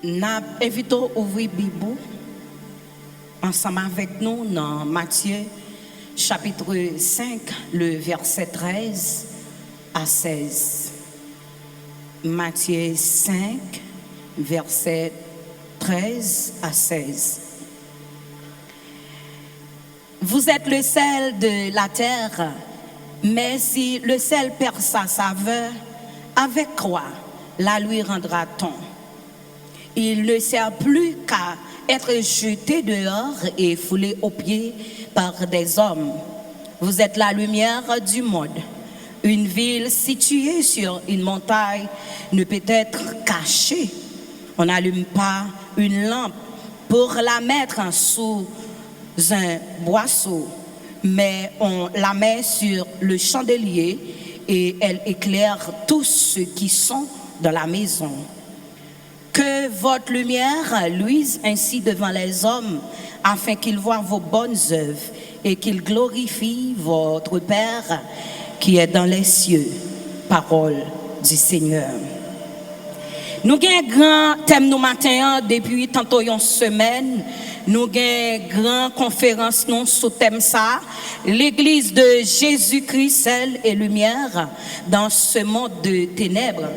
Nous invitons à ouvrir la Bible ensemble avec nous dans Matthieu chapitre 5, le verset 13 à 16. Matthieu 5, verset 13 à 16. Vous êtes le sel de la terre, mais si le sel perd sa saveur, avec quoi la lui rendra-t-on? Il ne sert plus qu'à être jeté dehors et foulé aux pieds par des hommes. Vous êtes la lumière du monde. Une ville située sur une montagne ne peut être cachée. On n'allume pas une lampe pour la mettre sous un boisseau, mais on la met sur le chandelier et elle éclaire tous ceux qui sont dans la maison. Que votre lumière luise ainsi devant les hommes, afin qu'ils voient vos bonnes œuvres et qu'ils glorifient votre Père qui est dans les cieux. Parole du Seigneur. Nous avons un grand thème nous matin depuis tantôt une semaine. Nous avons une grande conférence nous sous thème ça, l'Église de Jésus-Christ, sel et lumière dans ce monde de ténèbres.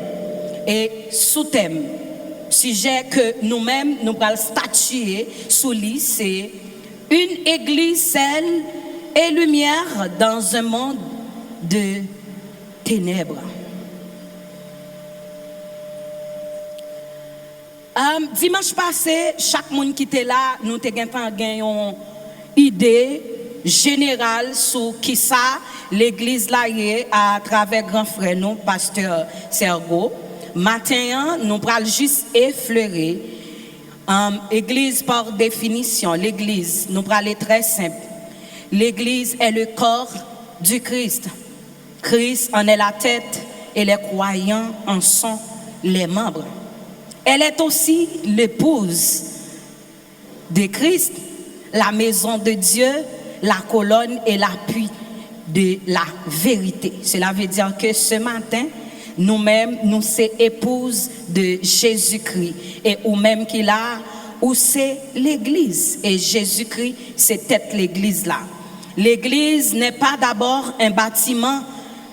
Et sous thème, sujet que nous-mêmes nous allons statuer sous lui, c'est une église sel et lumière dans un monde de ténèbres. Dimanche passé, chaque monde qui était là, nous avons une idée générale sur qui ça l'église là est à travers grand frère nous, pasteur Sergo. Matin, nous allons juste effleurer l'église par définition. L'église, nous allons aller très simple. L'église est le corps du Christ. Christ en est la tête et les croyants en sont les membres. Elle est aussi l'épouse de Christ, la maison de Dieu, la colonne et l'appui de la vérité. Cela veut dire que ce matin, nous-mêmes, nous sommes épouses de Jésus-Christ. Et ou même qu'il a, ou c'est l'église. Et Jésus-Christ, c'est peut-être l'église là. L'église n'est pas d'abord un bâtiment,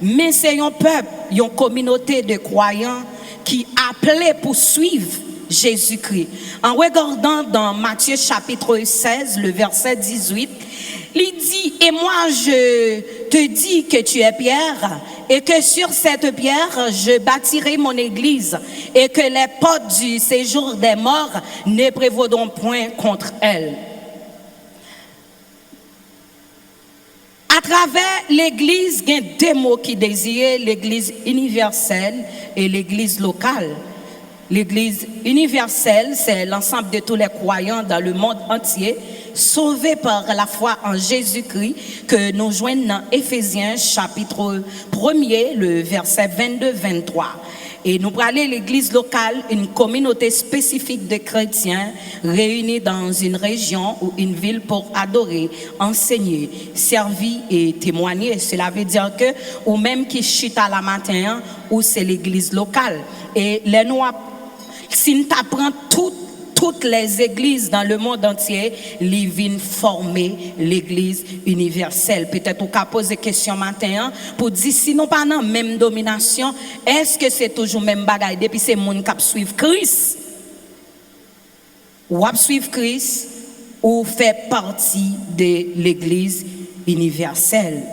mais c'est un peuple, une communauté de croyants qui appelait pour suivre Jésus-Christ. En regardant dans Matthieu chapitre 16, le verset 18, il dit, et moi je te dis que tu es Pierre, et que sur cette pierre je bâtirai mon église, et que les portes du séjour des morts ne prévaudront point contre elle. À travers l'église, il y a deux mots qui désirent, l'église universelle et l'église locale. L'église universelle, c'est l'ensemble de tous les croyants dans le monde entier, sauvés par la foi en Jésus-Christ, que nous joignons dans Éphésiens chapitre 1er, le verset 22-23. Et nous parlons l'église locale, une communauté spécifique de chrétiens réunis dans une région ou une ville pour adorer, enseigner, servir et témoigner. Cela veut dire que, ou même qui chute à la matin, ou c'est l'église locale. Et les noirs, si nous apprenons toutes les églises dans le monde entier, ils viennent former l'église universelle. Peut-être qu'on peut poser question matin pour dire si nous pas dans même domination, est-ce que c'est toujours même bagaille depuis c'est monde qui suivent Christ? Ou suivre Christ ou fait partie de l'église universelle.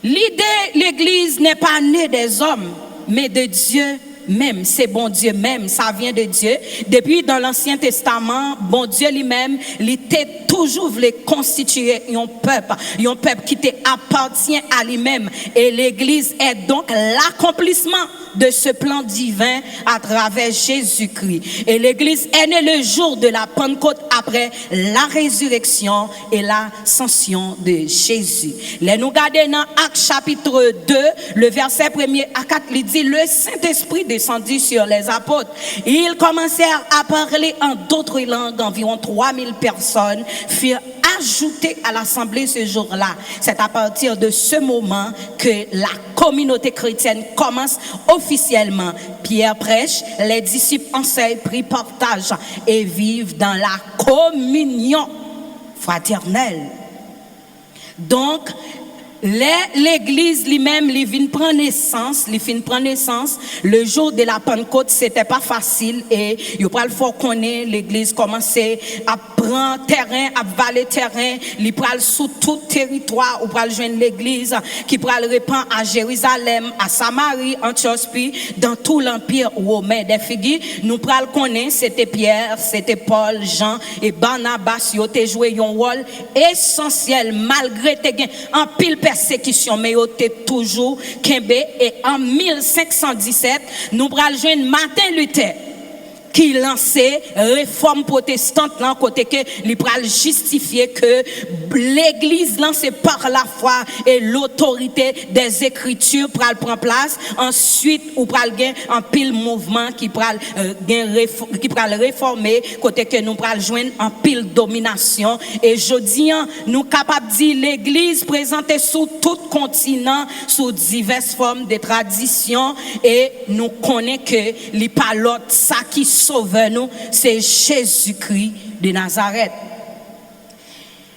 L'idée l'église n'est pas née des hommes, mais de Dieu même, c'est bon Dieu même, ça vient de Dieu. Depuis dans l'Ancien Testament, bon Dieu lui-même, il était toujours voulu constituer un peuple qui appartient à lui-même. Et l'Église est donc l'accomplissement de ce plan divin à travers Jésus-Christ. Et l'Église est née le jour de la Pentecôte après la résurrection et l'ascension de Jésus. Les nous regardons dans Actes chapitre 2, le verset 1er à 4, il dit, le Saint-Esprit descendit sur les apôtres. Ils commencèrent à parler en d'autres langues. Environ 3000 personnes furent ajouté à l'assemblée ce jour-là. C'est à partir de ce moment que la communauté chrétienne commence officiellement. Pierre prêche, les disciples enseignent, prient, partagent et vivent dans la communion fraternelle. Donc, l'église lui-même, il vient prendre naissance, le jour de la Pentecôte, c'était pas facile et il faut connaître l'église commencer à prendre terrain, à valer terrain, il pral sous tout territoire, ou pral joindre l'église qui pral répand à Jérusalem, à Samarie, Antioche, puis dans tout l'empire romain. Des figures, nous pral connaître, c'était Pierre, c'était Paul, Jean et Barnabas, ils ont joué un rôle essentiel malgré en pile persécution, mais ils étaient toujours Kembe. Et en 1517, nous pral joindre Martin Luther qui lançait réforme protestante là côté que il pral justifier que l'église lancée par la foi et l'autorité des écritures pral prend place. Ensuite ou pral gain en pile mouvement qui pral réformer côté que nous pral joindre en pile domination. Et jodi nous capable dire l'église présentée sur tout continent sous diverses formes de traditions, et nous connaît que li pas l'autre ça qui sauveur nous, c'est Jésus-Christ de Nazareth.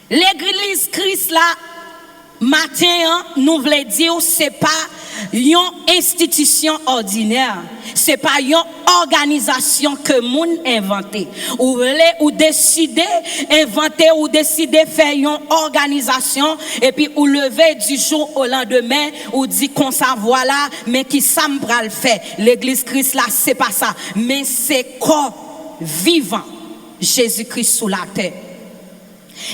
L'église Christ là matin nous voulons dire c'est pas une institution ordinaire, c'est pas une organisation que moun inventé ou décider inventer ou décider faire une organisation et puis ou lever du jour au lendemain ou dit qu'on ça voilà mais qui ça m'pral le faire. L'église Christ là c'est pas ça, mais c'est corps vivant Jésus-Christ sous la terre.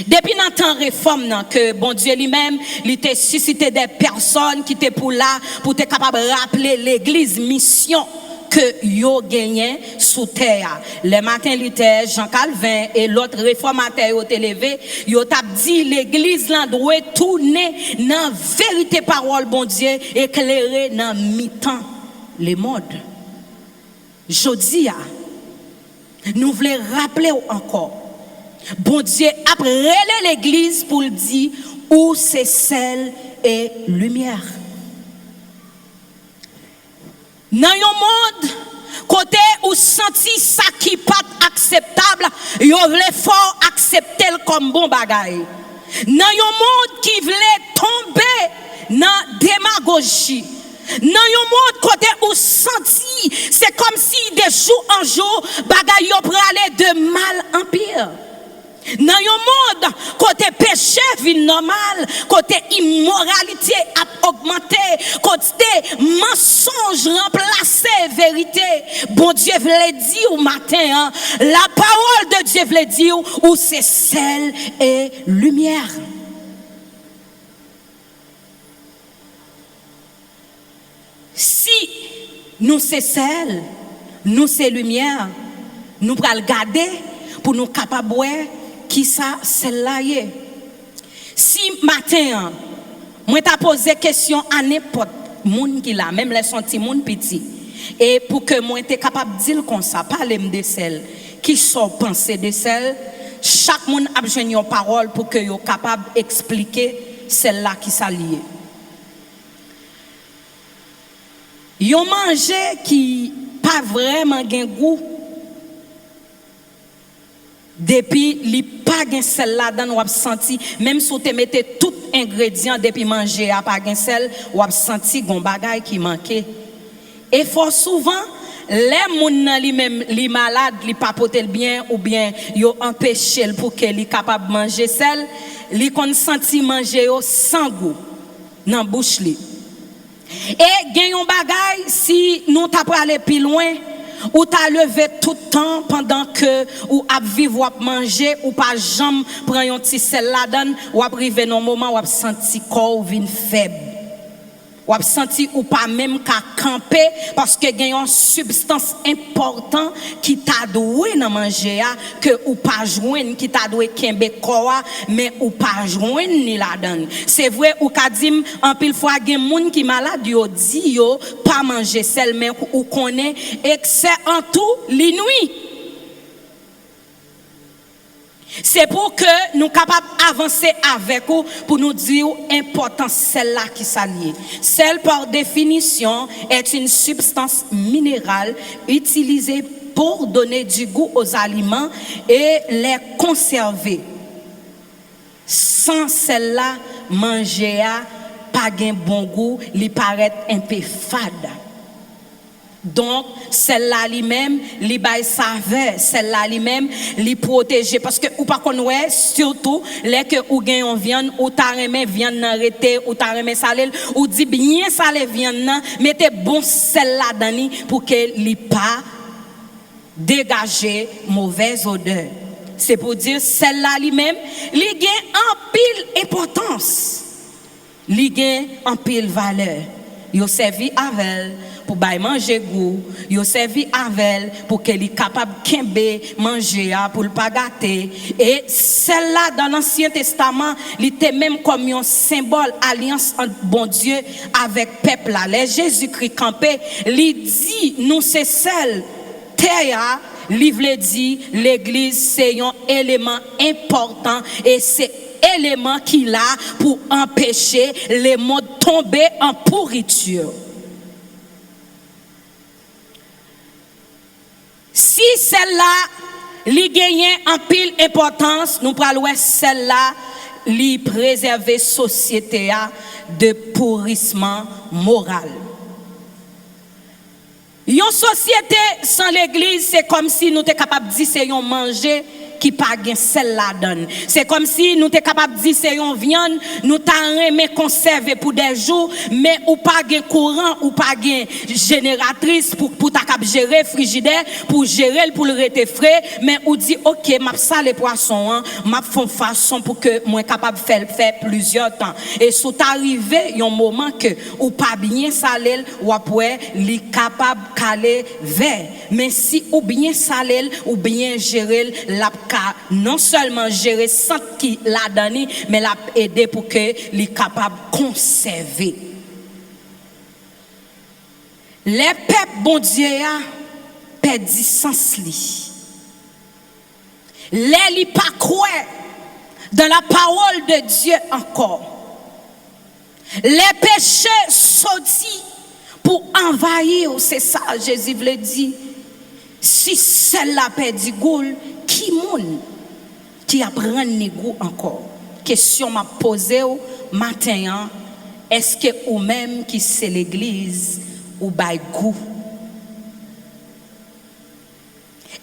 Depuis notre temps réforme que bon Dieu lui-même il t'a suscité des personnes qui étaient pour là pour être capable de rappeler l'église mission que yo gagné sous terre. Les Martin Luther, Jean Calvin et l'autre réformateur ont élevé, yo t'a dit l'église là doit tourner dans vérité parole bon Dieu, éclairer dans mi-temps les modes. Jodi nous voulons rappeler encore bon Dieu après l'église pour dire où c'est sel et lumière. Dans un monde côté où senti ça qui pas acceptable, yo voulait fort accepter comme bon bagaille. Dans un monde qui voulait tomber dans démagogie. Dans un monde côté où senti c'est comme si de jour en jour bagaille yo pralé de mal en pire. Dans un monde côté péché vie normal, côté immoralité a augmenté, côté mensonge remplacé vérité. Bon Dieu voulait dire au matin, la parole de Dieu voulait dire où c'est sel et lumière. Si nous c'est sel, nous c'est lumière, nous pral garder pour nous capables qui ça celle-là y est. Si matin moi t'a posé question à n'importe monde qui là, même les senti monde petit, et pour que moi t'es capable de dire comme ça, parler de celle qui sont pensées de celle, chaque monde a besoin d'une parole pour que yo capable expliquer celle-là qui s'allie. Yon manger qui pas vraiment gen goût depuis li pas gen sel là dedans ou a senti même si tu mettais tout ingrédient depuis manger a pas gen sel ou a senti gon bagay qui manquait. Et fort souvent les moun nan li même li malade li pas potel bien ou bien yo empêché pour que li capable manger sel li kon senti manger yo sans goût dans bouche li. Et gen yon bagay si nous t'a aller plus loin ou t'as levé tout le temps pendant que ou a vivre ou a manger ou pas jambe prend un petit sel là dedans ou a privé dans moment ou a senti corps vinn faible ou a senti ou pas même qu'à camper parce que gagne une substance importante qui t'a doué dans manger que ou pas joindre qui t'a doué kembe corps mais ou pas joindre ni là-dedans. C'est vrai ou ka dit en pile fois gen moun qui malade yo dit yo pas manger sel mais ou connaît excès en tout li nuit. C'est pour que nous capables d'avancer avec vous pour nous dire important celle-là qui s'allie. Celle par définition est une substance minérale utilisée pour donner du goût aux aliments et les conserver. Sans celle-là, manger pas gain bon goût, lui paraît un peu fade. Donc, celle-là lui-même, lui bail saveur, celle-là lui-même, lui protéger. Parce que, ou pas qu'on ouais, surtout, les que ou gagne en viande, ou ta remet viande n'arrêter, ou ta remet salé, ou dit bien salé viande nan, mettez bon celle-là dans pour que lui pas dégager mauvaise odeur. C'est pour dire, celle-là lui-même, lui gagne en pile importance. Lui gagne en pile valeur. Yo servi avec pour bailler manger goût, yo servi avec pour qu'elle est capable kembe manger pour le pas gâter. Et celle-là dans l'Ancien Testament, il était même comme un symbole alliance entre bon Dieu avec peuple là. Les Jésus-Christ campé, il dit nous c'est celle terre, il dit l'église c'est un élément important et c'est élément qu'il a pour empêcher les mondes de tomber en pourriture. Si celle-là li gagne en pile importance, nous prenons celle-là li préserver société de pourrissement moral. Une société sans l'église, c'est comme si nous étions capables de dire c'est un manger qui pas gain celle-là donne. C'est comme si nous étions capables de dire c'est une viande, nous t'en remet conserver pour des jours, mais ou pas gain courant ou pas gain génératrice pour ta cap gérer frigidaire, pour gérer pour le rester frais, mais ou dit OK, m'a salé poisson, m'a font façon pour que moi capable faire plusieurs temps. Et sous arrivé un moment que ou pas bien salé ou après li capable caler vers, mais si ou bien salé ou bien gérer la non seulement gérer sans qui l'a donné, mais l'a aider pour que les capable conserver. Les peuples bon Dieu a perdu sens li. Les li pas croire dans la parole de Dieu encore. Les péchés sortis pour envahir, c'est ça Jésus le dit. Si celle-là perdu goût, qui moun qui apprend les goût encore? Question m'a posée au matin, est-ce que ou même qui c'est l'église ou bay goût?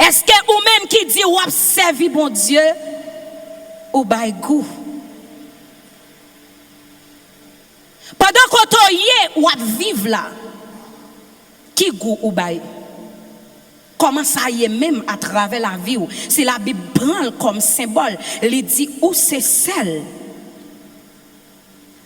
Est-ce que ou même qui dit ou a servi bon Dieu ou bay goût? Pendant qu'on y ou a vivre là, qui goût ou bay? Comment ça y est même à travers la vie? Si la Bible prend comme symbole, elle dit où c'est celle.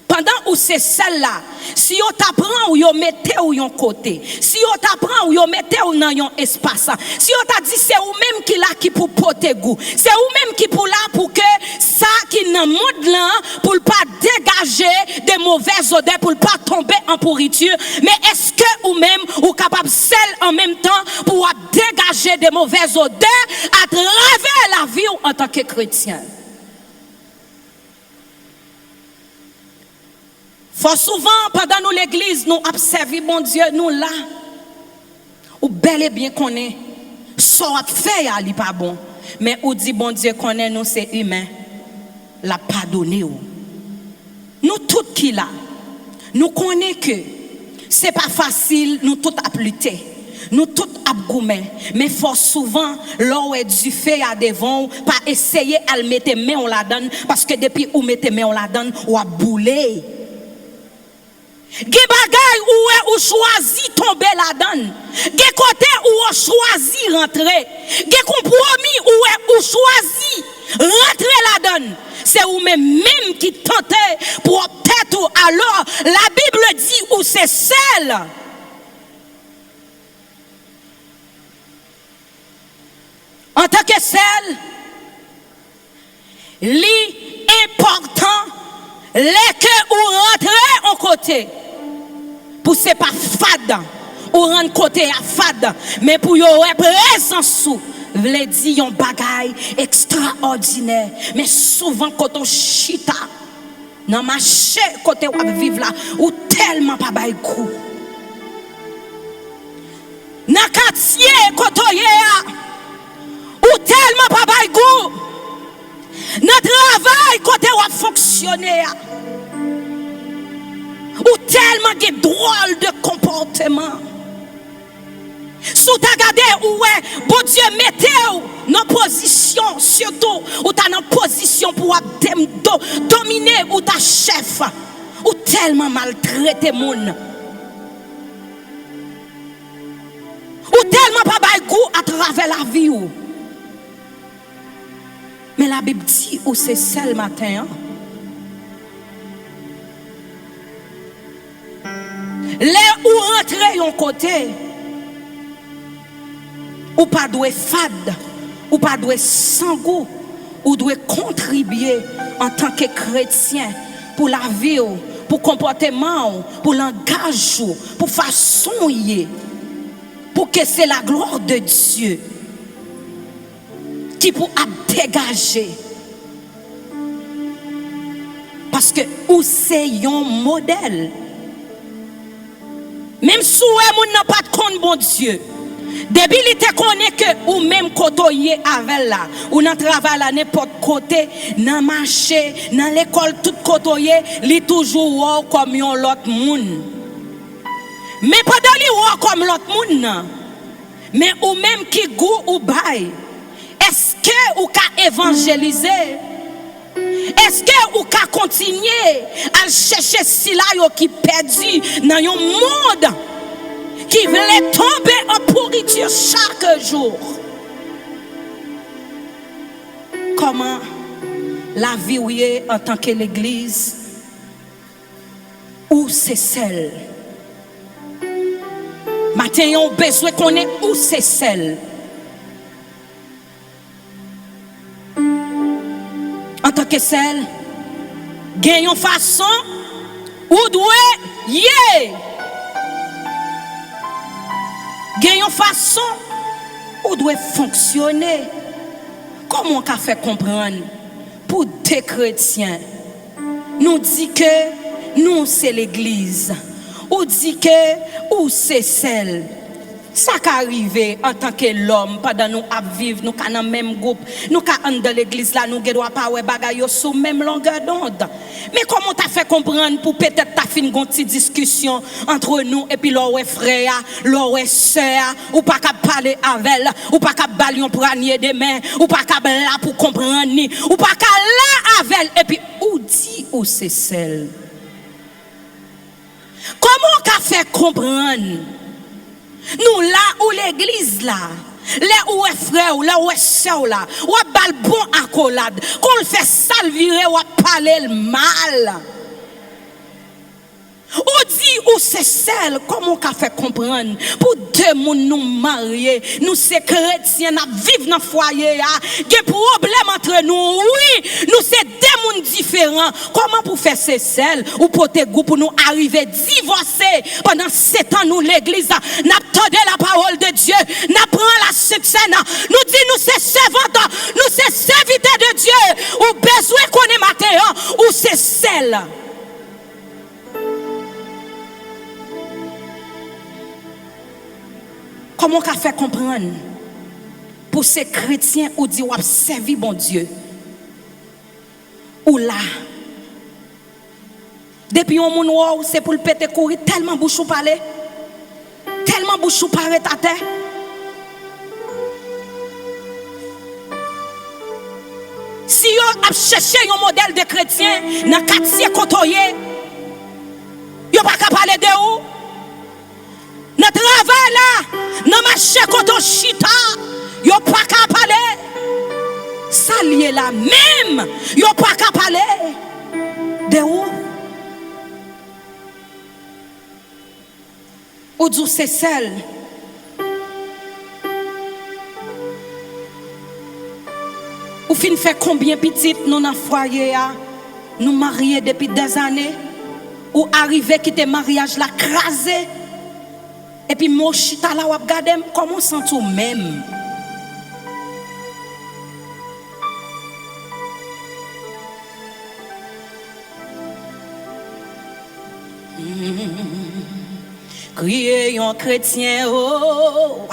Pendant où c'est celle-là, si on t'apprend ou on mettez ou yon côté, si on t'apprend ou on mettez ou dans yon espace, si on t'a dit c'est ou même qui là qui pour porter goût, c'est ou même qui pour là pour que ça qui dans monde là pour pas dégager des mauvaises odeurs, pour pas tomber en pourriture, mais est-ce que ou même ou capable celle en même temps pour dégager des mauvaises odeurs à travers la vie en tant que chrétien? Faut souvent, pendant nous l'église, nous observons bon Dieu, nous là, ou bel et bien qu'on est, soit fait, il n'est pas bon. Mais ou dit bon Dieu qu'on est, nous c'est humain, la pardonner. Nous tous qui là, nous connaissons que c'est pas facile, nous tous à lutter. Nous tous abgoumé, mais fort souvent, l'on est du fait à devant, pas essayer à le mettre main on la donne, parce que depuis où mettez main on la donne, ou à bouler. Ge bagay ou choisi tomber la donne. Ge côté ou choisi rentrer. Ge compromis ou choisi rentrer la donne. C'est ou même qui tentait pour peut-être alors la Bible dit où c'est celle. En tant que celle, l'important les que ou rentrer en côté. Pour c'est pas fade ou rendre côté à fade, mais pour yo présence sous veut dire un bagay extraordinaire, mais souvent quand on chita dans marché côté ou vivre là ou tellement pas bay goût. Dans quartier côté ou tellement pas bay goût. Dans travail côté ou fonctionner ou tellement de drôle de comportement. Sous ta gardé ouais, bon Dieu mettez dans position surtout ou ta dans position pour dominer ou ta chef ou tellement maltraiter moun. Ou tellement pas bay goût à travers la vie ou. Mais la Bible dit ou c'est celle matin. Les ou rentrer yon côté ou pas doit fade ou pas doit sans goût ou doit contribuer en tant que chrétien pour la vie pour comportement pour langage pour façon pour que c'est la gloire de Dieu qui pour dégager parce que ou c'est un modèle. Même si vous n'avez pas de compte, bon Dieu, débilité connaît que ou même côtoyer avec là, ou dans travail à n'importe côté, dans marché, dans l'école, tout côtoyer, li toujours comme yon l'autre monde. Mais pas dans li comme l'autre monde, mais ou même qui goût ou bail. Est-ce que ou ka évangéliser? Est-ce que vous pouvez continuer à chercher si là qui perdu dans un monde qui veut tomber en pourriture chaque jour? Comment la vie où est en tant que l'église où c'est celle? Matin, on a besoin qu'on ait où c'est celle? En tant que celle, gagnons façon ou doit gagnons façon ou doit fonctionner. Comment on a fait comprendre pour des chrétiens nous dit que nous c'est l'église ou dit que ou c'est celle. Ça qui arrive en tant que l'homme pendant nous à vivre nous dans le même groupe nous dans l'église là nous doit pas ouais bagaille sous même longueur d'onde mais comment t'as fait comprendre pour peut-être t'as fait une petite discussion entre nous et puis leur frère leur sœur ou pas qu'à parler avec elle ou pas qu'à balion pranier de main ou pas qu'à là pour comprendre ni ou pas qu'à là avec elle et puis ou dit ou c'est celle comment qu'a fait comprendre nous là où l'église là, là où est frère, là où est sœur là, où est bal bon accolade, qu'on le fait salvirer ou parler le mal. Ou dit ou c'est celle, comment on a fait comprendre pour deux monde nous marier, nous c'est chrétiens, nous vivons dans le foyer, il y a des problèmes entre nous, oui, nous c'est deux mondes différents. Comment pour faire c'est celle ou pour te goût pour nous arriver divorcer pendant 7 ans nous l'église, nous attendons la parole de Dieu, nous prenons la succès, nous dit nous c'est servantes, nous c'est serviteurs de Dieu, ou besoin qu'on est matin, ou c'est celle. Comment on a fait comprendre pour ces chrétiens ou dit ou servi bon Dieu ou là depuis un monde c'est pour le péter courir tellement bouche ou parler tellement bouche ou parler ta terre si yo a cherché un modèle de chrétien dans quartier côtoyer yo pas capable parler de où dans travail là, dans marché quand on chita, yo pas qu'à parler. Ça lié là même, yo pas qu'à parler. De où? Ou d'où c'est celle? Ou fin fait combien petites nous dans foyer nous mariés depuis des années ou arrivé quitter mariage là crasé. Et puis mon chita là ou regarder comment sent tout même. Crier un chrétien, oh,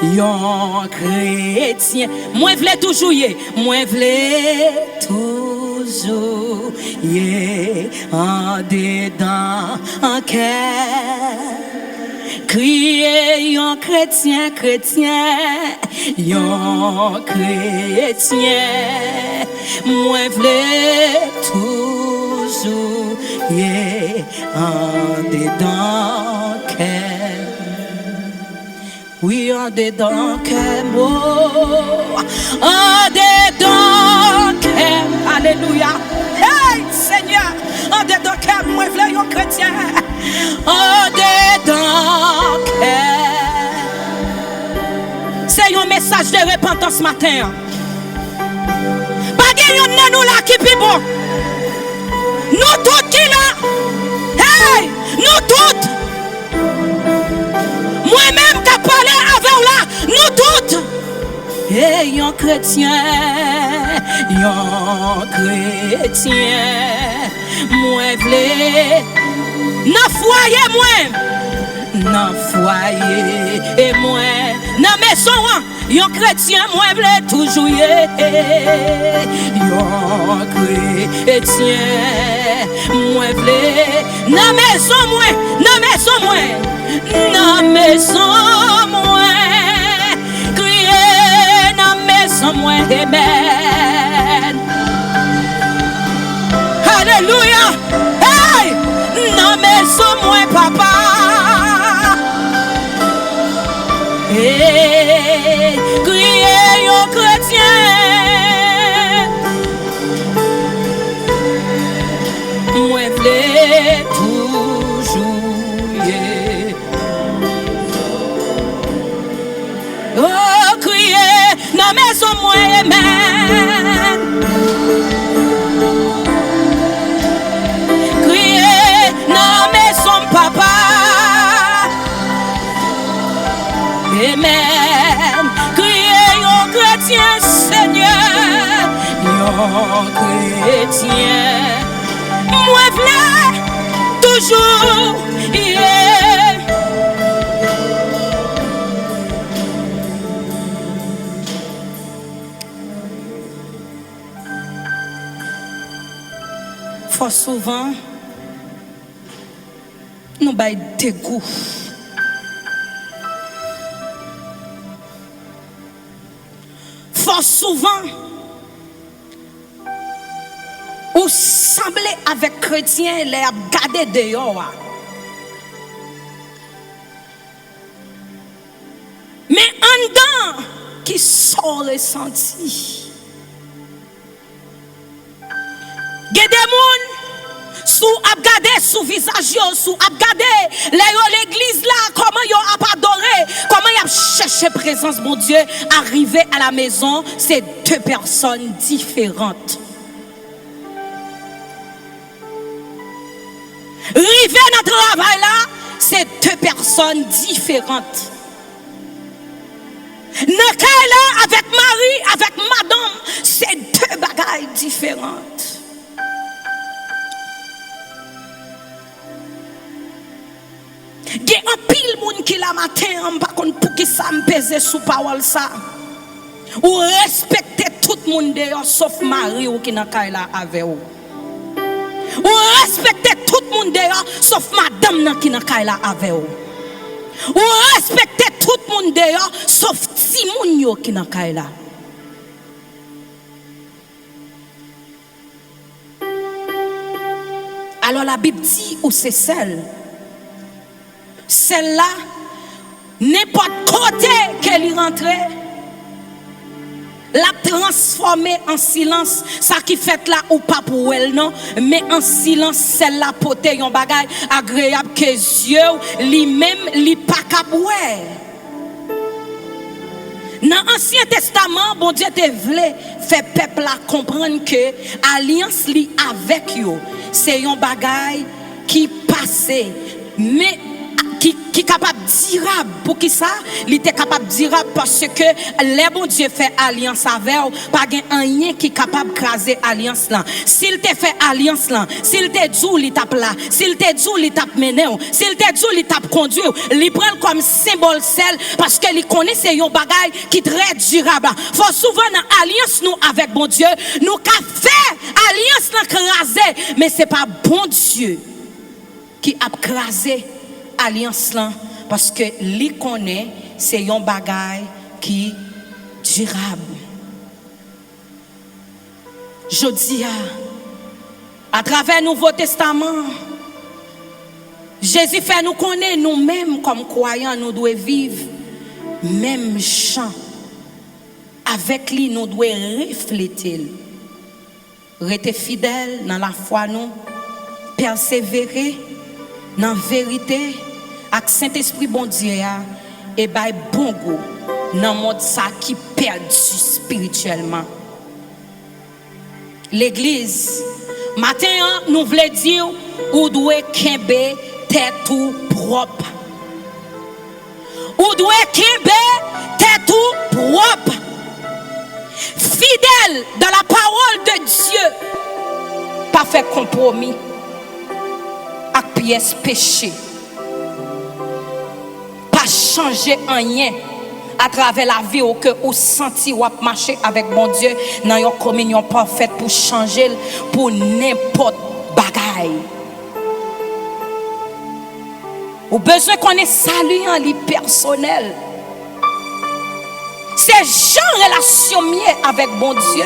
un chrétien. Moi v'lais toujours y, moi v'lais toujours y, en dedans, en cœur. Crier un chrétien, chrétien, un chrétien. Moi v'lais toujours y, en dedans, cœur. Oui, en dedans, cœur, oh, en dedans, cœur. Alléluia. Hey, Seigneur, en dedans, cœur, moi v'lais un chrétien. En dedans, cœur. C'est un message de repentance ce matin. Pas de yon nan nous là qui est bon. Nous tous qui là. Hey, nous toutes. Moi-même qui parlé avec là, nous toutes. Et un chrétien, moi v'lais, nan foyer moi, nan foyer et moi, nan maison, un chrétien, moi v'lais toujours un chrétien, moi v'lais, nan maison moi, nan maison moi, nan maison moi, crier nan maison moi, amen. Alléluia. Hey, nan maison moi papa. Hey, crier un chrétien. Moi v'lais toujours y. Oh, crier nan maison moi amen. Papa, amen. Criez un chrétien, Seigneur, un chrétien. Moi v'lais toujours yeah. Fort souvent nous bail dégoût. Fort souvent, ou semblez avec chrétiens les garder dehors. Mais en dedans, qui sort le senti. Il y a des gens sous abgadé sous visage sous abgadé l'église là comment yo a adoré comment y a cherché présence mon Dieu arrivé à la maison c'est deux personnes différentes. Arrivé dans le travail là c'est deux personnes différentes. Là avec Marie avec madame c'est deux bagailles différentes. Il y a un pile monde qui la matin par contre pour qui ça me pèse sous parole ça. Ou respecter tout le monde dehors sauf Marie ou qui n'a pas là avec vous. Ou respecter tout le monde dehors sauf madame qui n'a pas là avec vous. Ou respecter tout le monde dehors sauf Timoun qui n'a pas là. Alors la Bible dit ou c'est celle-là, n'importe côté qu'elle y rentrait, la transformer en silence. Ça qui fait là ou pas pour elle, non, mais en silence, celle-là poté yon bagay agréable que Dieu lui-même li pas capable. Dans l'Ancien Testament, bon Dieu te voulait faire peuple là comprendre que alliance li avec yo, c'est un bagay qui passait, mais qui capable durable. Pour qui ça? Il était capable durable parce que les bon Dieu fait alliance avec eux, pas rien qui capable craser alliance là. S'il te fait alliance là, s'il te dit il tape là, s'il te dit il tape mené, s'il te dit il tape conduit, il prend comme symbole celle parce que il connaît c'est un bagage qui très durable. Faut souvent dans alliance nous avec bon Dieu, nous qu'a fait alliance là craser, mais c'est pas bon Dieu qui a crasé alliance là parce que li connaît c'est un bagage qui durable. Je dis à travers le Nouveau Testament, Jésus fait nous connaître nous-mêmes comme croyants, nous devons vivre même champ. Avec lui, nous devons refléter. Rester fidèles dans la foi, nous persévérer dans la vérité, avec Saint-Esprit bon Dieu, et by bon goût dans le monde ça qui perdu spirituellement. L'église, matin, nous voulons dire, ou doit kembe tête tout propre. Ou doit kembe tête tout propre. Fidèle dans la parole de Dieu. Pas faire compromis avec pièce péché. Pas changer rien à travers la vie ou que vous senti ou marcher avec mon Dieu dans une communion parfaite pour changer pour n'importe bagaille. Ou besoin qu'on ait salué en lit personnel. C'est genre relation mieux avec mon Dieu.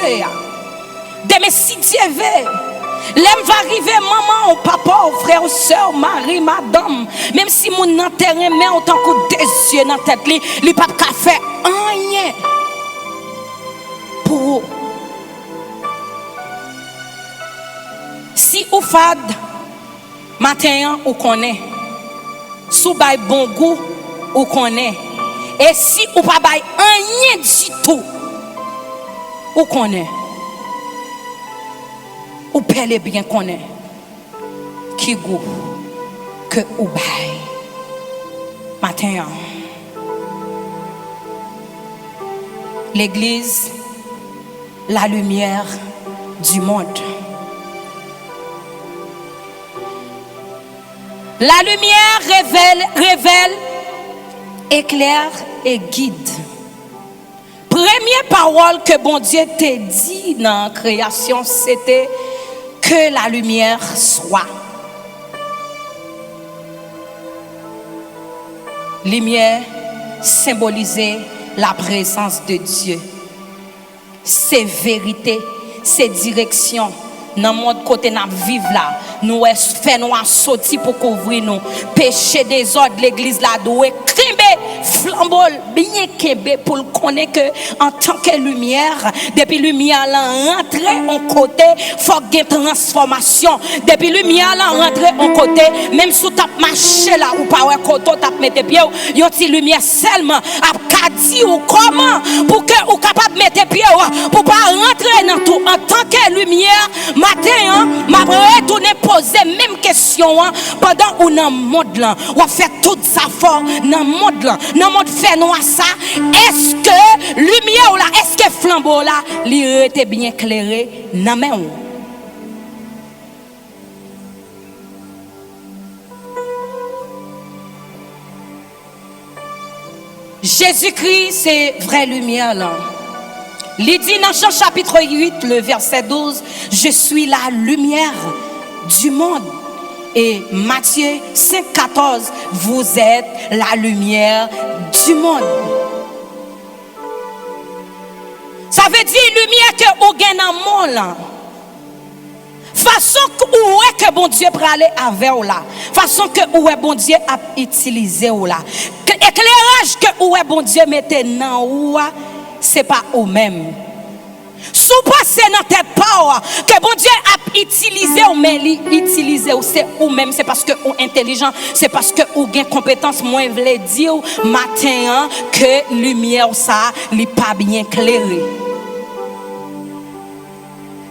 Demain si Dieu veut. L'aime va arriver maman ou papa ou frère ou soeur, mari, madame. Même si mon enterré mais autant que des yeux dans la tête, il pas qu'à faire rien pour si ou fade matin ou connaît sous bail bon goût ou connaît et si ou pas bail rien du tout ou connaît ou pelle bien connaît qui goût que ou bail matin l'église la lumière du monde. La lumière révèle, éclaire et guide. Première parole que bon Dieu t'a dit dans la création, c'était que la lumière soit. Lumière symbolisait la présence de Dieu. C'est vérité, c'est direction. Dans mon côté, nous vivons là. Nous faisons sortir pour couvrir nous. Péché des ordres, l'église là doit crimber, flambeau, bien kembe pour connaître que en tant que lumière, depuis lumière là rentrer en côté, faut qu'il y ait transformation. Depuis lumière là rentrer en côté, même si tu as marché là ou pas ouais côté, tu as mettre pied, il y a une lumière seulement à dire ou comment pour que ou capable de mettre pied pour pas rentrer dans tout en tant que lumière. Matin, m'a retourné poser même question pendant ou dans monde là, ou fait tout ça fort dans monde là, dans monde fait noir ça. Est-ce que lumière là, est-ce que flambeau là, il était bien éclairé dans main? Jésus-Christ c'est vraie lumière là. Il dit dans Jean chapitre 8, le verset 12, je suis la lumière du monde. Et Matthieu 5, 14, vous êtes la lumière du monde. Ça veut dire lumière que vous gagnez dans le monde là. Façon où est que bon Dieu peut aller avec vous là. Façon que où est bon Dieu a utilisé vous là. Éclairage que où est bon Dieu mettez dans vous, c'est pas vous-même. Sous passez dans tête pas que bon Dieu a utilisé ou mais utiliser ou c'est ou même c'est parce que ou intelligent, c'est parce que ou gain compétence moins veut dire matin que lumière ça li pas bien éclairé.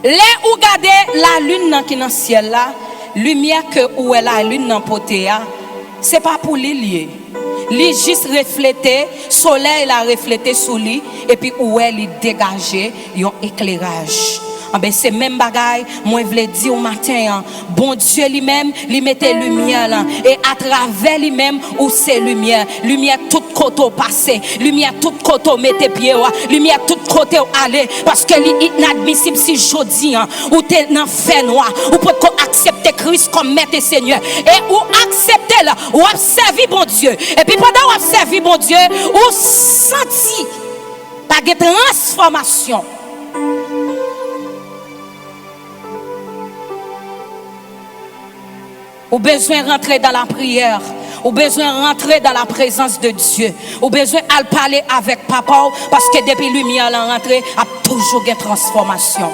Les ou regardez la lune qui dans ciel là, lumière que où est la lune dans potéa, c'est pas pour lui lié. Lui juste refléter, soleil l'a reflété sous lui et puis où elle est dégagé un éclairage. Ah ben c'est même bagaille moi voulais dire au matin bon Dieu lui-même lui mettait lumière là et à travers lui-même où c'est lumière tout côté passé lumière tout côté mettez pied lumière tout côté aller parce que l'inadmissible si jodi ou t'es dans fait noir ou peut accepter Christ comme maître et Seigneur et ou accepter là ou observer bon Dieu et puis pendant ou observer bon Dieu ou senti pas de transformation. Ou besoin de rentrer dans la prière, ou besoin de rentrer dans la présence de Dieu, ou besoin de parler avec papa parce que depuis lumière la rentrée a toujours une transformation.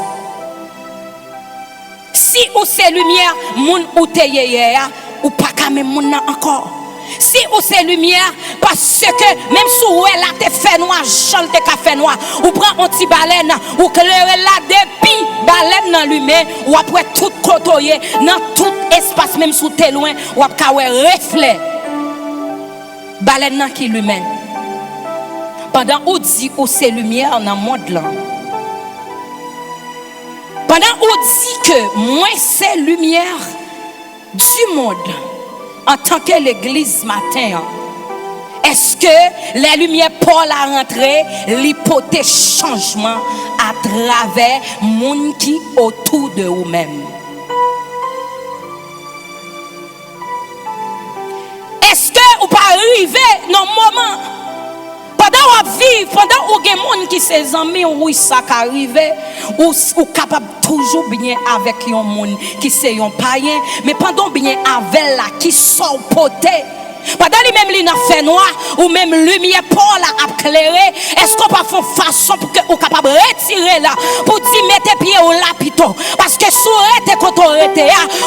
Si ou c'est lumière, moun ou te yeye ou pas quand même moun encore. Si ou c'est lumière parce que même si ou elle a te fait noir, chante te fait noir, ou prend un petit baleine ou claire la depuis baleine dans l'humain ou après tout côtoyer dans tout espace même sous t'es loin ou après reflet baleine qui l'humain pendant ou dit ou c'est lumière dans monde là pendant ou dit que moi c'est lumière du monde en tant que l'église matin, est-ce que les lumières pour la rentrée, l'hypothèse changement à travers le monde qui autour de vous-même? Est-ce que vous pas arriver dans le moment pendant vous vivre, pendant vous avez des gens qui sont amis, oui ça arrive, ou capable toujours bien avec un monde qui c'est un païen, mais pendant bien avec là qui sont potés. Pendant lui-même il n'a fait noir ou même lumière pour la éclairer, est-ce qu'on peut faire façon pour que vous capable retirer là pour dire mettez pied au lapito parce que sous tes côté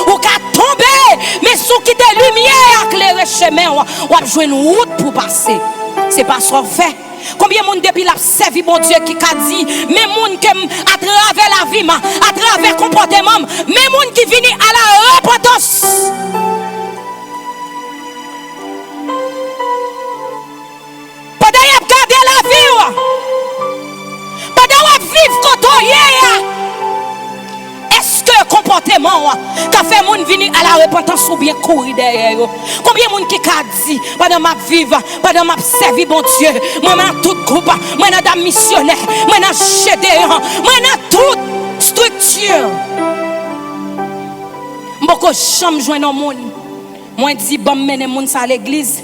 ou ka tomber mais sous qui te lumière éclairer chemin ou a jouer une route pour passer. C'est pas ça fait. Combien de monde depuis la servi bon Dieu qui a dit même monde qui à travers la vie à travers le comportement même monde qui vient à la repentance. Pendant y a gardé la vie pendant y vivre côtoyer est-ce que le comportement qui fait monde venir à la repentance ou bien courir derrière? Combien de monde qui a dit pendant ma vivre, pendant ma servir bon Dieu, moi dans tout groupe, moi dans missionnaire, moi dans GD, moi dans toute structure. Beaucoup chambre joindre monde. Moi dis bon mener monde à l'église.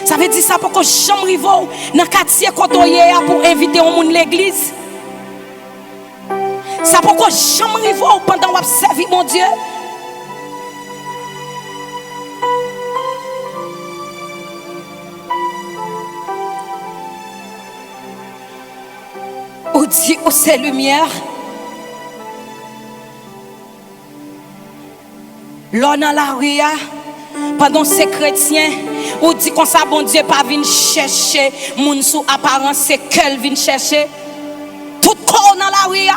Ça veut dire ça pour que chambre rivo dans quartier côtoyer pour inviter un monde l'église. Ça pourquoi jamais arrive pendant qu'on servi mon Dieu. Ou dit où c'est lumière. Là dans la rue pendant ces chrétiens ou dit qu'on ça bon Dieu pas vient chercher moun sous apparence c'est qu'elle vient chercher tout corps dans la rue.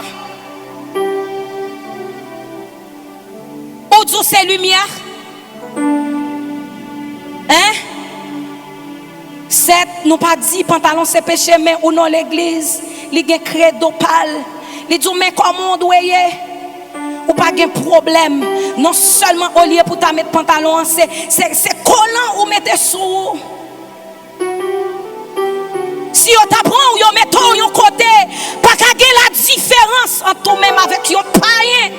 Ou dit c'est lumière. Hein? C'est nous pas dit pantalon c'est péché mais ou non l'église, il y a credo pâle. Il dit mais comment on doit ou pas de problème. Non seulement au lieu pour ta mettre pantalon, c'est collant ou mettre sous. Si on t'apprend ou on met ton côté, pas qu'à la différence entre toi-même avec un païen.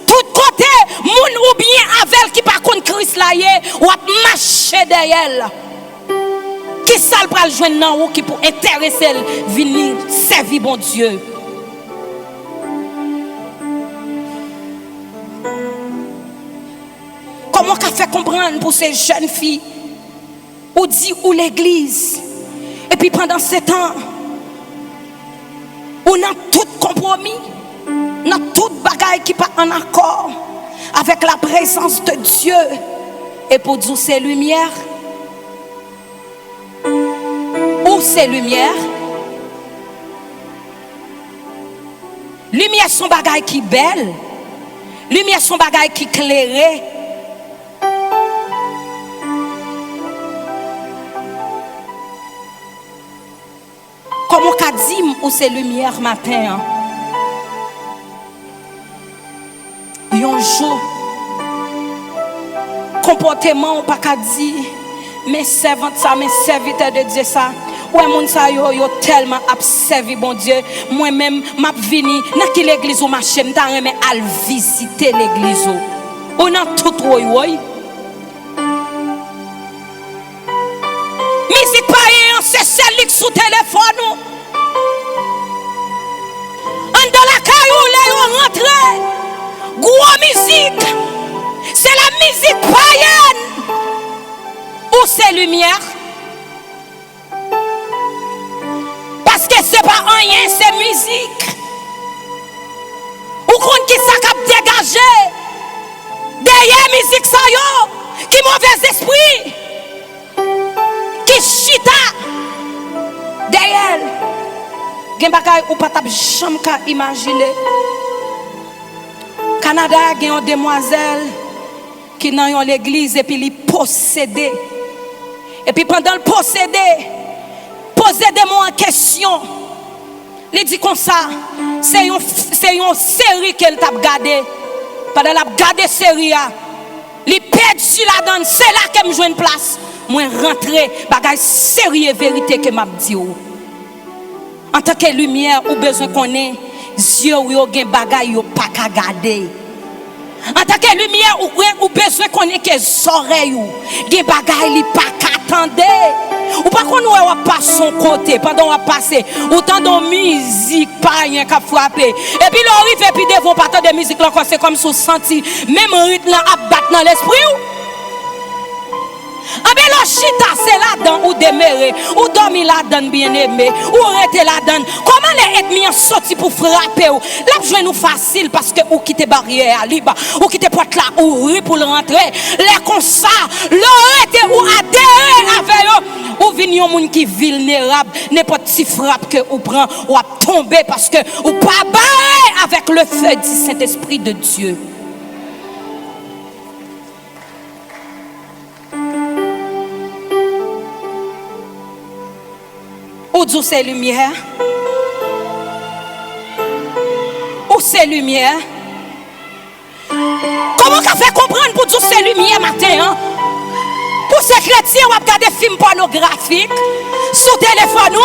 Tout côté, moun ou bien avec qui par contre Christ là ou a marcher derrière. Qui ça le pral joindre nan ou qui pour intéresser venir servir bon Dieu. Comment qu'a fait comprendre pour ces jeunes filles ou dit ou l'église et puis pendant 7 ans on a tout compromis, on a toute bagaille qui pas en accord avec la présence de Dieu et pour dire c'est lumière ou c'est lumière son bagaille qui belle, lumière son bagaille qui clairée. ou c'est lumière matin. Yon jour, comportement ou pas qu'à dire, mes servantes ça, mes serviteurs de Dieu ça. Ouais, moun sa yo tellement observé bon Dieu. Moi-même, m'a vini dans qui l'église ou marché, m'ta remet à visiter l'église. On a tout woy. Musique païen, c'est celle qui sous téléphone. En dans la caillou, là, on rentre. Gros musique. C'est la musique païenne. Ou c'est lumière. Parce que c'est pas rien, c'est musique. Ou qu'on qui ça cap dégager. Derrière musique ça yo, qui mauvais esprit. Qui chita. Derrière. Gen bagay ou pas tap jamais ka imaginer. Canada gen une demoiselle qui dans l'église et puis li possédé. Et puis pendant le possédé, poser des mots en question. Il dit comme ça, c'est une série qu'elle t'a regardé. Pendant la regardé série, il perd sur la donne, c'est là que me joue une place. Moi rentrer, bagay sérieux vérité que m'a dit. En tant que lumière, ou besoin qu'on ait yeux ou gen bagay yo pas ka garder. En tant que lumière, ou besoin qu'on ait que oreilles ou gen bagay li pas ka attendre. Ou pas qu'on ou pas son côté pendant on passer autant de musique pas rien qu'a frappé et puis l'arrive et puis devant pas tant de musique là c'est comme si on senti même rythme là a battre dans l'esprit ah ben le chita c'est là-dedans ou demeurer ou dormir là-dedans bien aimé ou rester là-dedans comment les ennemis sorti pour frapper ou là jouer nous facile parce que ou quitter barrière libre ou quitter porte là ou pour rentrer les comme ça l'arrêter ou adhérer avec eux ou venir un monde qui vulnérable n'importe si frappe que ou prend ou a tomber parce que ou pas barrer avec le feu du Saint-Esprit de Dieu. Ou d'où c'est lumière? Où c'est lumière? Comment qu'a fait comprendre pour d'où c'est lumière matin? Hein? Pour ces chrétiens, on va regarder des films pornographiques sur téléphone.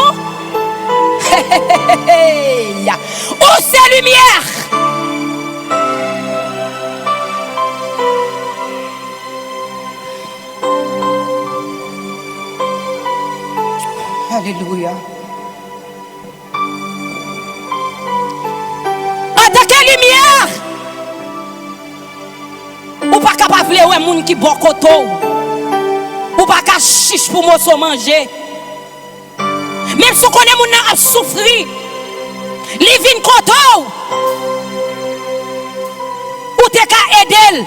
Où c'est lumière? Alléluia. En tant que lumière, ou pas capable de voir un monde qui boit coton, ou pas capable chiche pour moi manger. Même si on connaît mon a souffrir, li vin coton, ou te ka aider,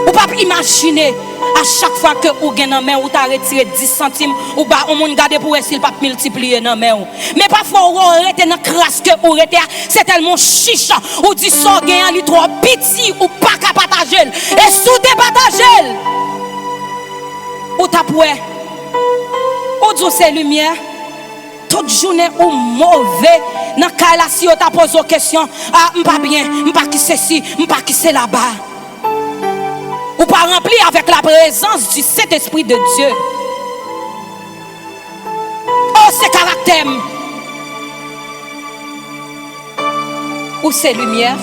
ou pas imaginer. À chaque fois que vous avez une main, vous avez retiré 10 centimes, ou bah on monde garder pour essayer de pas multiplier dans main. Mais parfois vous arrêtez dans crasse que vous arrêtez, c'est tellement chicha ou dit ça gagne li trop petit ou pas qu'à partager. Et sous te partager. Ou tapoué. Ou dit c'est lumière. Toute journée ou mauvais dans cas si on t'a posé une question, ah m'pas bien, m'pas qui c'est ci, m'pas qui c'est là-bas. Ou pas rempli avec la présence du Saint-Esprit de Dieu. Oh, c'est caractère. Ou c'est lumière.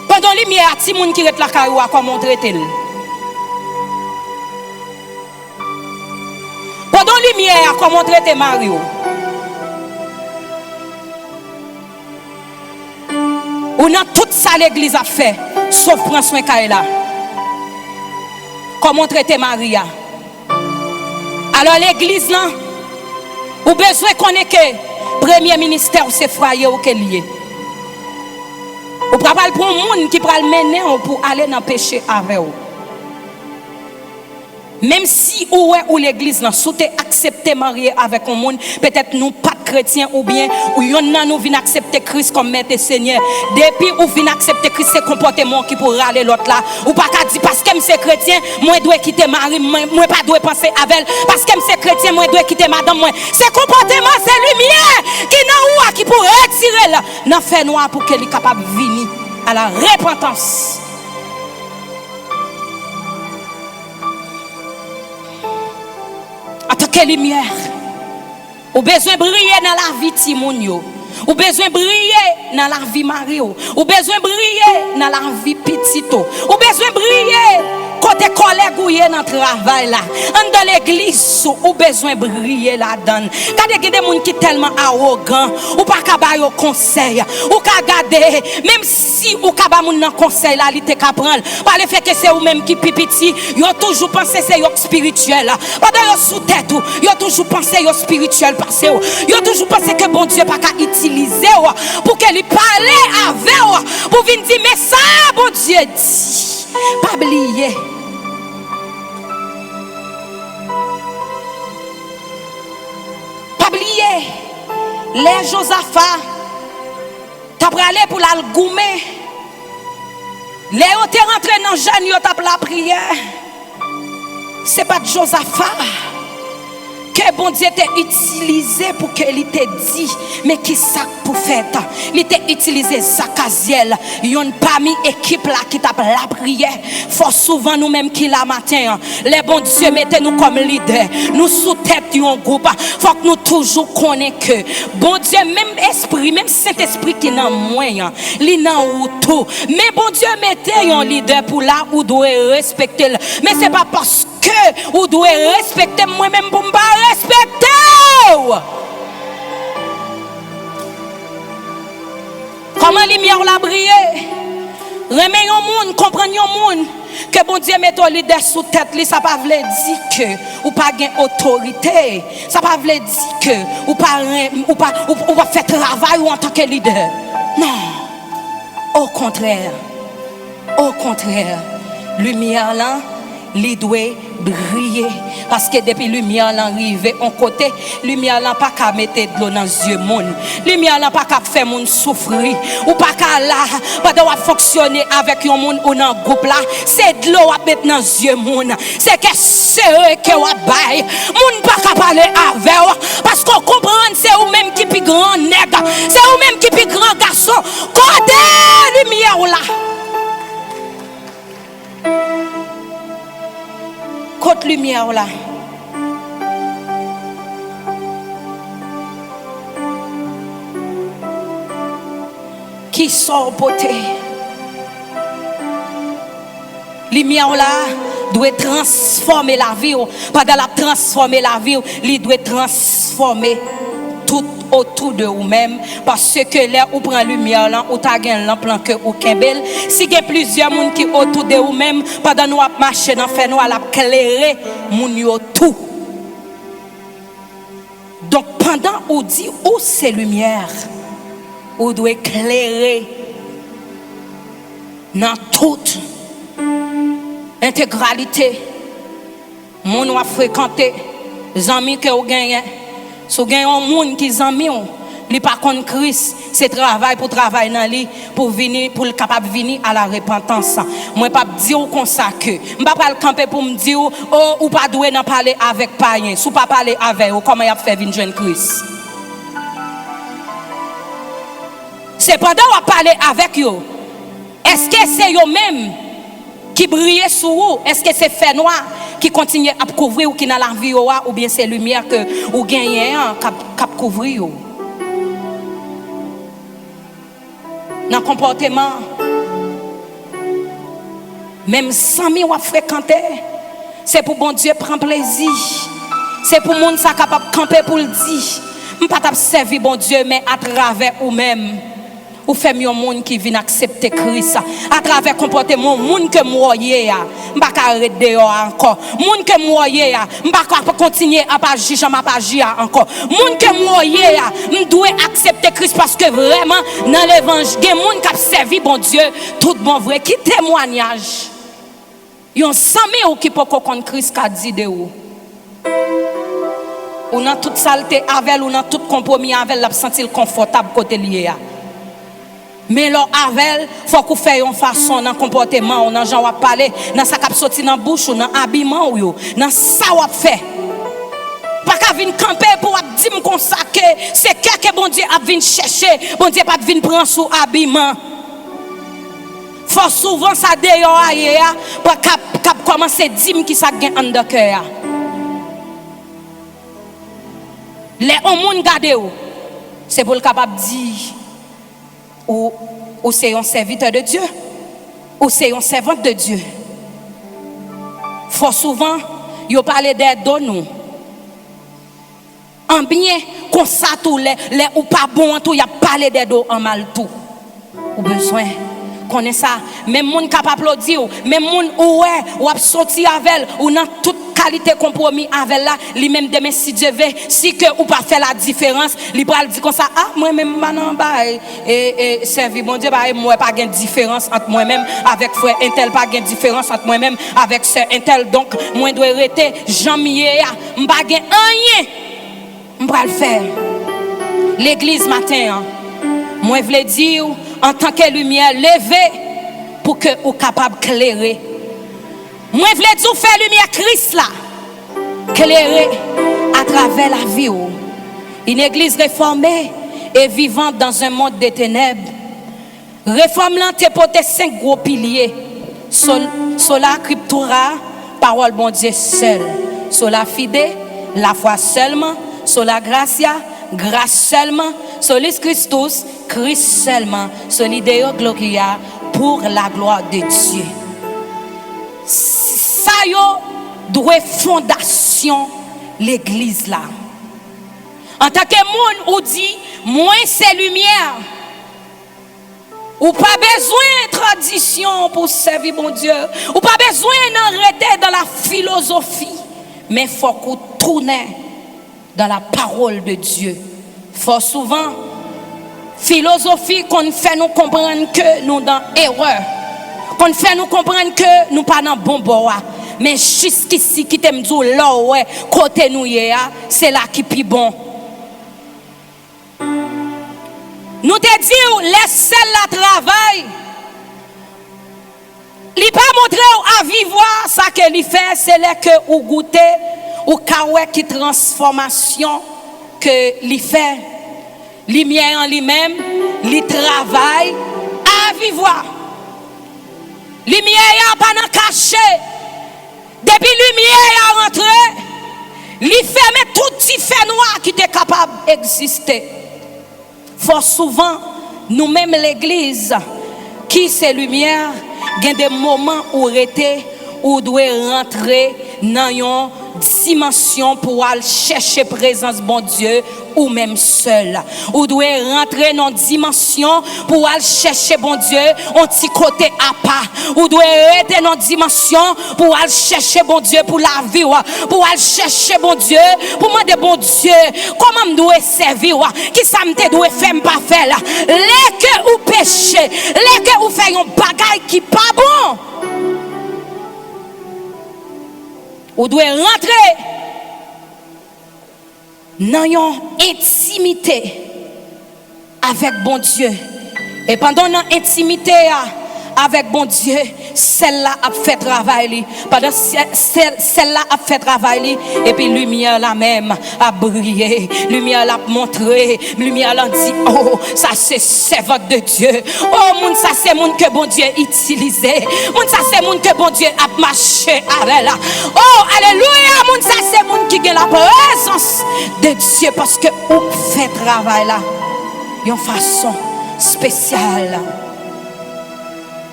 Pendant lumière, si moun qui rete la caillou à comment traiter. Pendant lumière, comment traiter Mario. Ou dans tout ça l'église a fait, sauf prendre soin Kaela. Comment traiter Maria? Alors l'église là, ou besoin qu'on ait que premier ministère c'est foyer ou que lié. Ou pas pour un monde qui va le mener pour aller dans le péché avec vous. Même si ou l'église n'a souhaité accepter marier avec un monde, peut-être nous pas chrétiens ou bien ou yon nan nous vient accepter Christ comme maître et Seigneur. Depuis ou vient accepter Christ, c'est comportement qui pour râler l'autre là. Ou pas qu'à dire parce que c'est chrétien, moi dois quitter mari, moi pas dois penser avec elle. Parce que c'est chrétien, moi dois quitter madame moi. C'est comportement, c'est lumière qui nan ou qui pour retirer là, nan fait noir pour qu'elle est capable de venir à la repentance. En tant que lumière, ou besoin de briller dans la vie Timounio, ou besoin de briller dans la vie Mario, ou besoin de briller dans la vie Petito, ou besoin de briller côté collègue ou dans le travail là, dans l'église ou besoin de briller là-dedans. Quand il y a des gens qui sont tellement arrogants, ou pas qu'à au conseil, ou qu'à garder, même si ou qu'à ba moun nan conseil là, il te prendre, par le fait que c'est ou même qui pipiti, yo toujours pensé c'est yo spirituel. Pendant yo sous tête ou, yo toujours pensé yo spirituel parce yo toujours pensé que bon Dieu pas qu'à utiliser pour qu'il parle avec pour venir dire mais ça bon Dieu dit. Pas oublier. Pas oublier. Les Josaphat t'as pralé pour la goumer. Les autres rentré dans jeune yo t'a la prière. C'est pas Josaphat que bon Dieu t'a utilisé pour qu'il te dit mais qui ça pour faire il t'a utilisé Zakaziel yon parmi équipe là qui t'a la prière faut souvent nous même qui la matin les bon Dieu mettez nous comme leader nous sous tête un groupe faut que nous toujours connaît que bon Dieu même esprit même Saint-Esprit qui dans moins li nan tout mais bon Dieu mettez un leader pour là où doit respecter mais c'est pas parce que ou doit respecter moi-même pour pas respecter. Comment lumière la briller? Remet yon monde, comprendre yon monde que bon Dieu met ton leader sous tête li, ça pas veut dire que ou pas gain autorité, ça pas veut dire que ou pas faire travail ou en tant que leader. Non. Au contraire. Au contraire, lumière là li doit briller parce que depuis lumière l'arrivé en côté lumière là pas qu'à mettre de l'eau dans les yeux monde lumière là pas qu'à faire monde souffrir ou pas qu'à là pas doit fonctionner avec un monde ou dans groupe là c'est de l'eau à mettre dans les yeux monde c'est que c'est que wa bail monde pas qu'à parler avec parce qu'on comprend c'est ou même qui plus grand nègre c'est ou même qui plus grand garçon côté lumière là côte lumière là qui sort poté lumière là doit transformer la vie pas dans la transformer la vie il doit transformer tout autour de vous-même parce que là ou prend lumière là ou ta gain plan que ou kembel si il y a plusieurs monde qui autour de vous-même pendant nous marcher dans faire nous à la éclairer moun yo tout donc pendant ou dit où c'est lumière ou doit éclairer dans toute intégralité mon a fréquenté amis que ou gagne. Si vous avez un monde qui est ami, li pas contre Christ, c'est travail pour travailler dans lui pour venir pour capable venir à la repentance. Moi pas dire comme ça que je pas pas camper pour me dire oh ou pas doué n'en parler avec païen, sous pas parler avec ou comment il a fait venir joindre Christ. C'est pendant on parler avec yo. Est-ce que c'est eux même qui brille sur vous? Est-ce que c'est fait noir qui continue à couvrir ou qui dans la vie ou bien c'est lumière que ou gagne cap couvrir dans comportement même sans mi ou fréquenter c'est pour bon Dieu prendre plaisir c'est pour monde ça capable camper pour le dire m'pas t'a servir bon Dieu mais à travers ou même ou fait mieux monde qui vient accepter Christ à travers comportement monde que moyer m'pa ka arrêter encore monde que moyer m'pa ka continuer à pas agir j'en pas agir encore monde que moyer m'doit accepter Christ parce que vraiment dans l'évangile des monde qui servi bon Dieu tout bon vrai qui témoignage Yon zami ou qui peut comprendre Christ qu'a dit de ou. Ou dans toute saleté avec ou dans tout compromis avec l'a sentir confortable côté lié. Mais là avec faut qu'on fait une façon dans comportement, dans gens va parler, dans ça cap sorti dans bouche ou dans habillement ou dans ça va fait. Pas qu'à venir camper pour dire comme ça que c'est quelque bon Dieu a venir chercher, bon Dieu pas venir prendre sous habillement. Faut souvent ça d'ailleurs ailleurs pour cap commencer dire qui ça gagne en de cœur. Les hommes gardé c'est pour le capable dire ou c'est un serviteur de Dieu ou c'est un servante de Dieu. Faut souvent yo parler d'aide nous. En bien comme ça tout les ou pas bon tout y a parler d'aide en mal tout. Ou besoin connaît ça même monde capable applaudir même monde ouais ou a sorti avec ou dans toute qualité compromis avec là lui même demain si Dieu veut si que ou pas faire la différence il va dire comme ça ah moi même non ba et servir bon Dieu ba moi pas gain différence entre moi même avec frère intel pas gain différence entre moi même avec sœur intel donc moi dois rester Jean-Mier m'pa gain rien m'pa le faire l'église matin moi voulais dire en tant que lumière levée pour que vous capable d'éclairer. Moi voulais dire faire lumière Christ là, éclairer à travers la vie. Une église réformée et vivante dans un monde de ténèbres. Réforme là te porter 5 gros piliers. Sola scriptura, parole bon Dieu seul. Sola fide, la foi seulement. Sola gratia, grâce seulement. Solis Christus, Christ seulement. Soli Deo gloria, pour la gloire de Dieu. Ça yo doit fondation l'église là. En tant que monde ou dit moi c'est lumière. Ou pas besoin de tradition pour servir mon Dieu. Ou pas besoin d'arrêter dans la philosophie. Mais faut qu'on tourne dans la parole de Dieu. Faut souvent philosophie qu'on fait nous comprendre que nous dans erreur. Qu'on fait nous comprendre que nous pas dans bon bois. Mais jusqu'ici qui t'aime dire là ouais côté nous c'est là qui plus bon. Nous te dit laisse celle la travail. Li pas montrer à vivre ça que li fait c'est là que ou goûter ou kawè qui transformation que li fait. Lumière en lui-même, li travail à vivre. Lumière pas dans caché. Depuis lumière a rentré, li ferme tout petit fait noir qui était capable d'exister. Fort souvent, nous-mêmes l'église, qui c'est lumière, il y a des moments où on doit rentrer dans une dimension pour aller chercher présence bon Dieu ou même seul. Ou doit rentrer dans une dimension pour aller chercher bon Dieu un petit côté à part. Ou doit rester dans une dimension pour aller chercher bon Dieu pour la vie. Pour aller chercher bon Dieu. Pour demander bon Dieu comment me doit servir. Qui ça me doit faire pas faire là. Les que ou péché. Les que ou fait un bagage qui pas bon. Ou doit rentrer dans une intimité avec bon Dieu. Et pendant l'intimité avec bon Dieu, celle-là a fait travail. Pendant celle-là a fait travail. Et puis lumière la même a brillé. Lumière l'a montré. Lumière l'a dit, oh, ça c'est servant de Dieu. Oh, moun, ça c'est moun que bon Dieu utilisé. Moun, ça c'est moun que bon Dieu a marché avec là. Oh, alléluia, moun, ça c'est moun qui a la présence de Dieu. Parce que on fait travail là. D'une façon spéciale.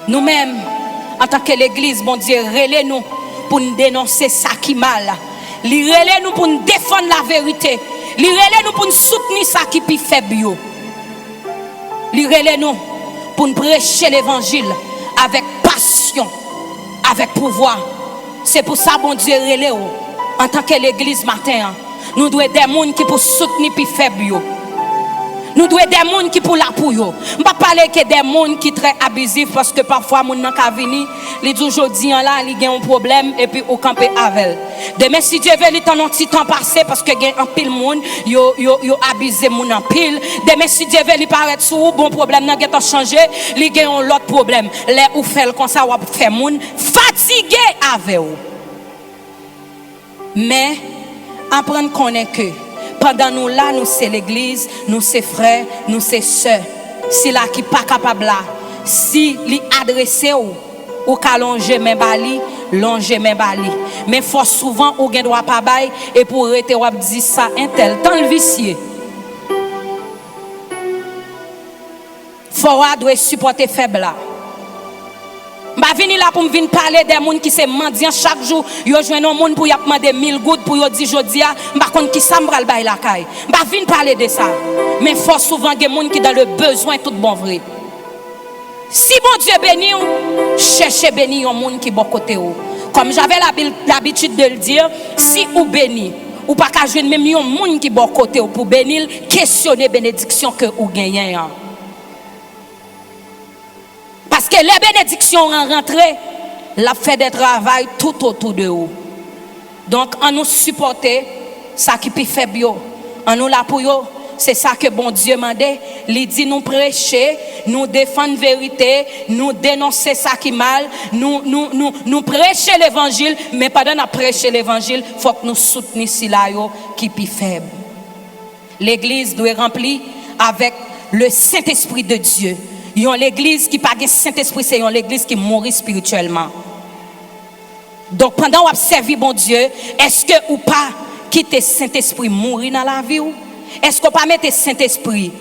Nous-mêmes, en tant que l'église, bon Dieu, relais-nous pour nous dénoncer ça qui mal. Relais-nous pour nous défendre la vérité. Relais-nous pour nous soutenir ça qui est faible. Relais-nous pour nous prêcher l'évangile avec passion, avec pouvoir. C'est pour ça, bon Dieu, relais-nous. En tant que l'église matin, nous devons être des gens qui pour soutenir les faibles. Nous devons des gens qui pour la pour yo. On pas parler que des gens qui très abusifs parce que parfois moun nan ka vini, li di aujourd'hui là, li gen un problème et puis au camper avec. Demain si Dieu veut, li tan un petit temps passé parce que gen un pile moun, yo abusé moun en pile. Demain si Dieu veut, li paraît sou bon problème nan gen changé, li gen un autre problème. Les ou fait comme ça ou fait moun fatigué avec ou. Mais apprendre connaît que pendant nous là, nous c'est l'église, nous c'est frères, nous c'est sœurs. Si là qui pas capable là, si li adressé ou ka longer men bali, longer men bali. Mais faut souvent ou gen droit pas bail et pour rete ou dit ça un tel tant le vicieux. Faut doit supporter faible là. M'a vini là pour me venir parler des gens qui se mendiant chaque jour, yo joine un monde pour y a demander 1000 gouttes pour yo di jodia, m'pa konn qui ça m'bral bay la caille. M'a venir parler de ça. Mais faut souvent des gens qui dans le besoin tout bon vrai. Si bon Dieu bénit, cherchez bénir un monde qui bon côté ou. Comme j'avais l'habitude de le dire, si ou béni, ou pas ka joindre même un monde qui bon côté ou pour bénir, questionner bénédiction que ou gagnez. Parce que les bénédictions en rentrée, la fait des travail tout autour de vous. Donc, en nous supporter, ça qui peut faire bio. En nous là pour vous, c'est ça que bon Dieu m'a dit. Il dit nous prêcher, nous défendre vérité, nous dénoncer ça qui mal, nous prêcher l'évangile, mais pendant nous prêcher l'évangile, il faut que nous soutenions si là qui est faible. L'église doit être remplie avec le Saint-Esprit de Dieu. L'église qui n'a pas de Saint-Esprit, c'est l'église qui mourit spirituellement. Donc pendant qu'on observe bon Dieu, est-ce que ou pas quitter Saint-Esprit mourir dans la vie? Est-ce qu'on pas mettre Saint-Esprit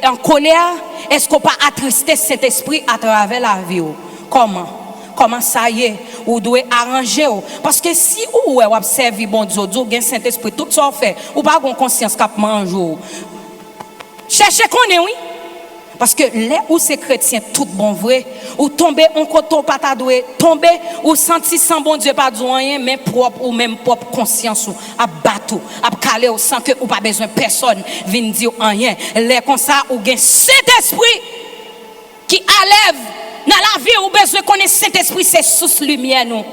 en colère? Est-ce qu'on pas attrister Saint-Esprit à travers la vie? Comment ça y est? Ou doit arranger? Parce que si ou observe bon Dieu, Dieu Saint-Esprit, tout ça fait, ou pas de conscience qu'à manger. Cherchez qu'on est, oui. Parce que les ou ces chrétiens tout bon vrai ou tomber on koto pas ta doué tomber ou senti sans bon Dieu pas rien mais propre ou même propre conscience ou à battre à caler sans que ou pas besoin personne vienne dire rien les comme ça ou gain Saint-Esprit qui enlève dans la vie ou besoin connaître Saint-Esprit c'est sous lumière nous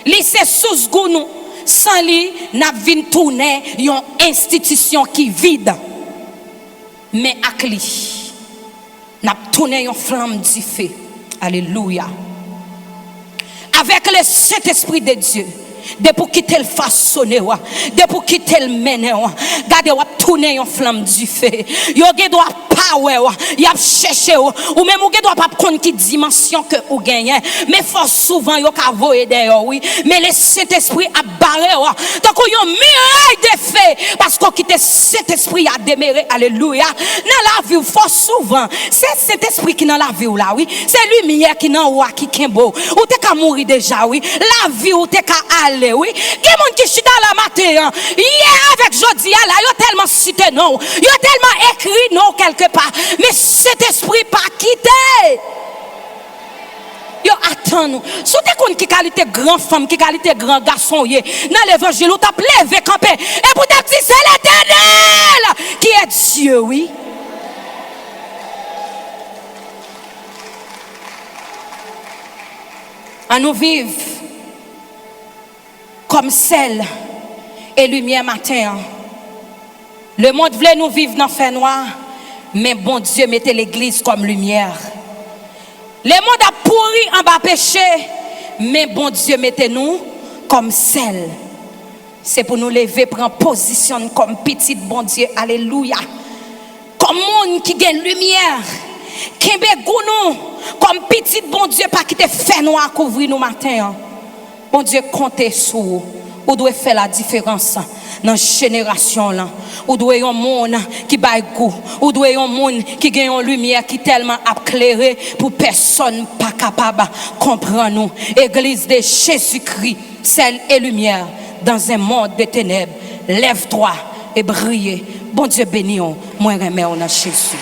li c'est sous goût nous sans lui n'a vinn tourner une institution qui vide mais ak li n'a tourné une flamme du feu. Alléluia. Avec le Saint-Esprit de Dieu. De pour quitter le façonner, de pour quitter le mener, gardez ou tourner une flamme du feu. Yo doit power, y a chercher ou même ou doit pas connaître qui dimension que ou gagne. Mais faut souvent yo ka voyer d'ailleurs oui, mais le Saint-Esprit a barré donc yo muraille de feu parce qu'on quitte Saint-Esprit a démarré. Alléluia. Dans la vie faut souvent, c'est Saint-Esprit qui dans la vie là oui, c'est lumière qui dans ou qui kembo. Ou t'es ka mourir déjà oui. La vie ou t'es ka oui, il y a des gens qui sont dans la matière. Hier avec Jodi, là, ils ont tellement cité non, ils ont tellement écrit non quelque part. Mais cet esprit pas quitté. Yo attends nous. Si tu as qui qualité grand femme, qui qualité grand garçon, dans l'évangile, tu as levé campé. Et pour te dire, c'est l'Éternel qui est Dieu, oui. À nous vivre comme sel et lumière matin. Le monde voulait nous vivre dans le fer noir, mais bon Dieu mettait l'église comme lumière. Le monde a pourri en bas péché, mais bon Dieu mettait nous comme sel. C'est pour nous lever, prendre position comme petit bon Dieu. Alléluia. Comme monde qui gagne lumière, qui nous comme petit bon Dieu, pas qui te fait noir couvrir nous matin. Bon Dieu, comptez sur vous. Vous devez faire la différence dans la génération là. Vous devez un monde qui baille goût. Vous devez un monde qui gagne une lumière qui tellement éclairée pour personne pas capable de comprendre nous. Église de Jésus-Christ, sel et lumière dans un monde de ténèbres. Lève-toi et brille. Bon Dieu béni, moi remets en Jésus.